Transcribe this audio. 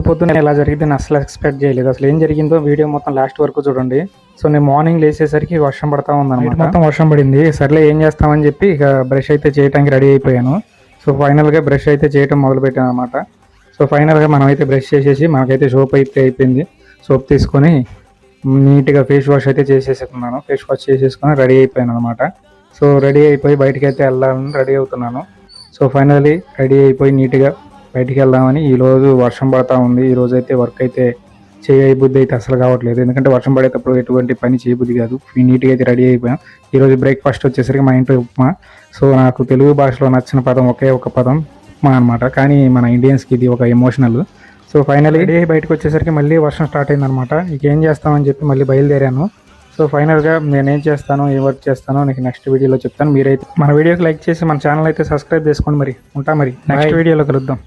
పొద్దునే ఇలా జరిగింది నేను అసలు ఎక్స్పెక్ట్ చేయలేదు. అసలు ఏం జరిగిందో వీడియో మొత్తం లాస్ట్ వరకు చూడండి. సో నేను మార్నింగ్ లేచేసరికి వర్షం పడతా ఉందన్నమాట. మొత్తం వర్షం పడింది. సర్లే ఏం చేస్తామని చెప్పి ఇక బ్రష్ అయితే చేయడానికి రెడీ అయిపోయాను. సో ఫైనల్గా బ్రష్ అయితే చేయడం మొదలుపెట్టాను అనమాట. సో ఫైనల్గా మనం అయితే బ్రష్ చేసేసి మనకైతే సోప్ అయితే అయిపోయింది. సోప్ తీసుకొని నీట్గా ఫేస్ వాష్ అయితే చేసేసుకున్నాను. ఫేస్ వాష్ చేసేసుకొని రెడీ అయిపోయాను అనమాట. సో రెడీ అయిపోయి బయటకి అయితే వెళ్ళాలని రెడీ అవుతున్నాను. సో ఫైనల్లీ రెడీ అయిపోయి నీట్గా బయటికి వెళ్దామని. ఈరోజు వర్షం పడతా ఉంది. ఈరోజు అయితే వర్క్ అయితే చేయబుద్ధి అయితే అసలు కావట్లేదు. ఎందుకంటే వర్షం పడేటప్పుడు ఎటువంటి పని చేయబుద్ధి కాదు. నీట్గా అయితే రెడీ అయిపోయాం. ఈరోజు బ్రేక్ఫాస్ట్ వచ్చేసరికి మా ఇంట్లో ఉప్మా. సో నాకు తెలుగు భాషలో నచ్చిన పదం ఒకే ఒక పదం ఉప్మా అనమాట. కానీ మన ఇండియన్స్కి ఇది ఒక ఎమోషనల్. సో ఫైనల్లీ రెడీ అయ్యి బయటకు వచ్చేసరికి మళ్ళీ వర్షం స్టార్ట్ అయిందనమాట. ఇంకేం చేస్తామని చెప్పి మళ్ళీ బయలుదేరాను. సో ఫైనల్గా నేనేం చేస్తాను, ఏ వర్క్ చేస్తానో నీకు నెక్స్ట్ వీడియోలో చెప్తాను. మీరైతే మన వీడియోకి లైక్ చేసి మన ఛానల్ అయితే సబ్స్క్రైబ్ చేసుకోండి. మరి ఉంటా, మరి నెక్స్ట్ వీడియోలో కలుద్దాం.